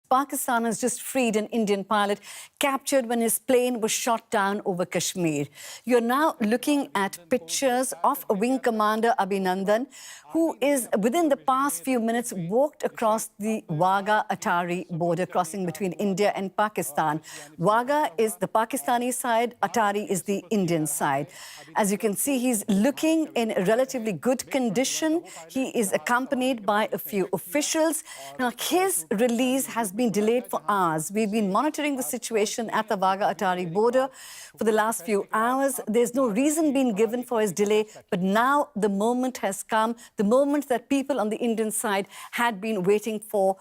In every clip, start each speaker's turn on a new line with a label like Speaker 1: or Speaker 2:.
Speaker 1: Pakistan has just freed an Indian pilot captured when his plane was shot down over Kashmir. You're now looking at pictures of Wing Commander Abhinandan, who is, within the past few minutes, walked across the Wagah-Attari border crossing between India and Pakistan. Wagah is the Pakistani side, Attari is the Indian side. As you can see, he's looking in relatively good condition. He is accompanied by a few officials. Now, his release has been delayed for hours. We've been monitoring the situation at the Wagah-Attari border for the last few hours. There's no reason being given for his delay, but now the moment has come, the moment that people on the Indian side had been waiting for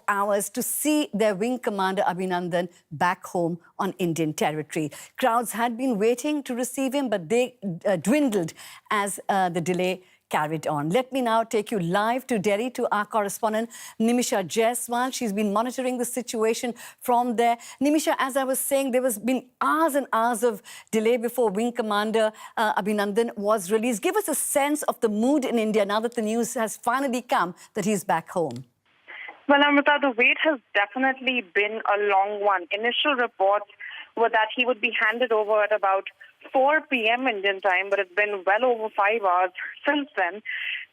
Speaker 1: hours to see their wing commander Abhinandan back home on Indian territory. Crowds had been waiting to receive him, but they dwindled as the delay carried on. Let me now take you live to Delhi to our correspondent, Nimisha Jaiswal. She's been monitoring the situation from there. Nimisha, as I was saying, there has been hours and hours of delay before Wing Commander Abhinandan was released. Give us a sense of the mood in India now that the news has finally come that he's back home.
Speaker 2: Well, Amrita, the wait has definitely been a long one. Initial reports were that he would be handed over at about 4 p.m. Indian time, but it's been well over 5 hours since then.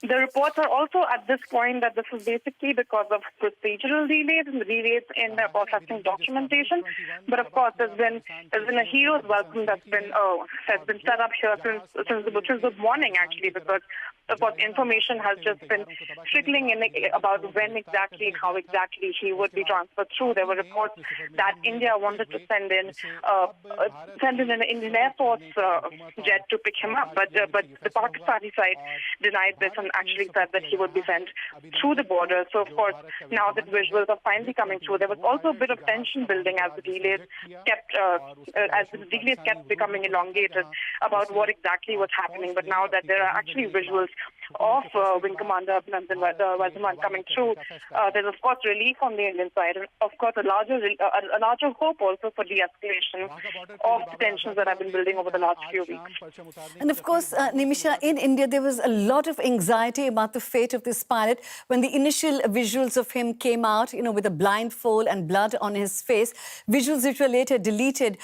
Speaker 2: The reports are also at this point that this is basically because of procedural delays and delays in processing documentation. But of course, there's been a hero's welcome that's been set up here since the morning, actually, because of course information has just been trickling in about when exactly, how exactly he would be transferred through. There were reports that India wanted to send in an Indian Air Force jet to pick him up, but the Pakistani side denied this and actually said that he would be sent through the border. So, of course, now that visuals are finally coming through, there was also a bit of tension building as the delays kept becoming elongated about what exactly was happening. But now that there are actually visuals of Wing Commander Abhinandan coming through, there's of course relief on the Indian side, and of course a larger hope also for de-escalation of the tensions that have been building over the last few weeks.
Speaker 1: And of course, Nimisha, in India, there was a lot of anxiety about the fate of this pilot when the initial visuals of him came out, with a blindfold and blood on his face, visuals which were later deleted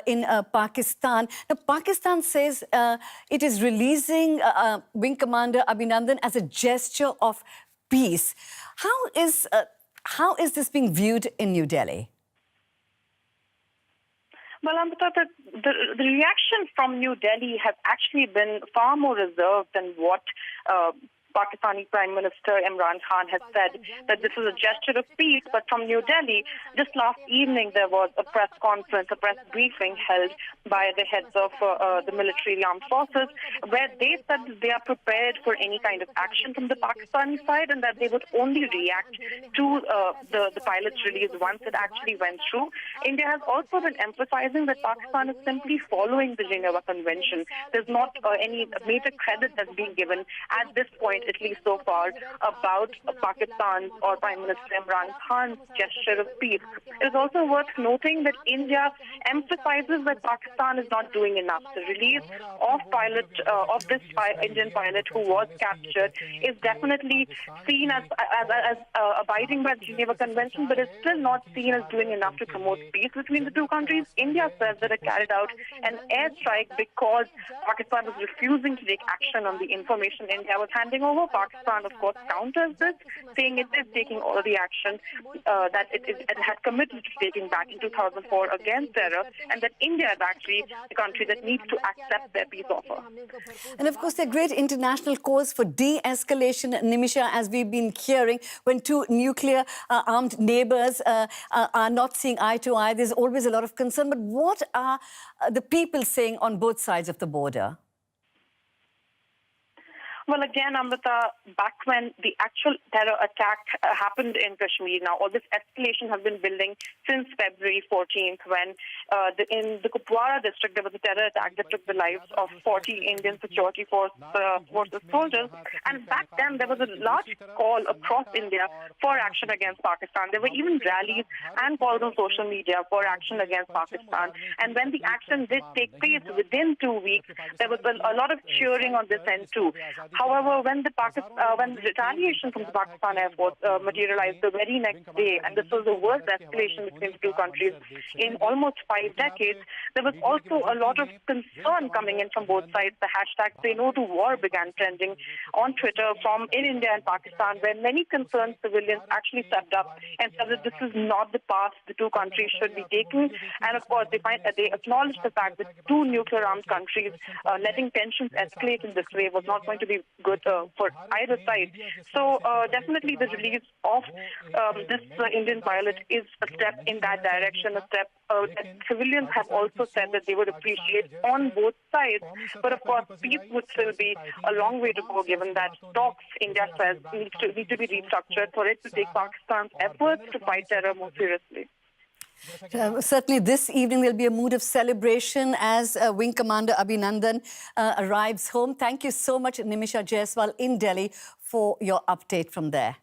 Speaker 1: in Pakistan. Now, Pakistan says it is releasing Wing Commander Abhinandan as a gesture of peace. How is this being viewed in New Delhi?
Speaker 2: Well, Amrita, the reaction from New Delhi has actually been far more reserved than what Pakistani Prime Minister Imran Khan has said, that this is a gesture of peace. But from New Delhi, just last evening, there was a press conference, a press briefing held by the heads of the military armed forces, where they said that they are prepared for any kind of action from the Pakistani side and that they would only react to the pilot's release once it actually went through. India has also been emphasizing that Pakistan is simply following the Geneva Convention. There's not any major credit that's being given at this point, at least so far, about Pakistan's or Prime Minister Imran Khan's gesture of peace. It is also worth noting that India emphasizes that Pakistan is not doing enough. The release of this Indian pilot who was captured is definitely seen as abiding by the Geneva Convention, but is still not seen as doing enough to promote peace between the two countries. India says that it carried out an airstrike because Pakistan was refusing to take action on the information India was handing over. Pakistan, of course, counters this, saying it is taking all the action that it had committed to taking back in 2004 against terror, and that India is actually the country that needs to accept their peace offer.
Speaker 1: And of course, there are great international calls for de-escalation, Nimisha, as we've been hearing. When two nuclear armed neighbours are not seeing eye to eye, there's always a lot of concern. But what are the people saying on both sides of the border?
Speaker 2: Well, again, Amrita, back when the actual terror attack happened in Kashmir, now all this escalation has been building since February 14th, when in the Kupwara district there was a terror attack that took the lives of 40 Indian security forces soldiers. And back then there was a large call across India for action against Pakistan. There were even rallies and calls on social media for action against Pakistan. And when the action did take place within 2 weeks, there was a lot of cheering on this end too. However, when the retaliation from the Pakistan Air Force materialized the very next day, and this was the worst escalation between the two countries in almost 5 decades, there was also a lot of concern coming in from both sides. The hashtag Say No to War began trending on Twitter from in India and Pakistan, where many concerned civilians actually stepped up and said that this is not the path the two countries should be taking. And of course, they acknowledged the fact that two nuclear-armed countries letting tensions escalate in this way was not going to be good for either side. So definitely the release of this Indian pilot is a step in that direction, a step that civilians have also said that they would appreciate on both sides. But of course, peace would still be a long way to go, given that talks, India says, need to be restructured for it to take Pakistan's efforts to fight terror more seriously.
Speaker 1: Certainly this evening there'll be a mood of celebration as Wing Commander Abhinandan arrives home. Thank you so much, Nimisha Jaiswal in Delhi, for your update from there.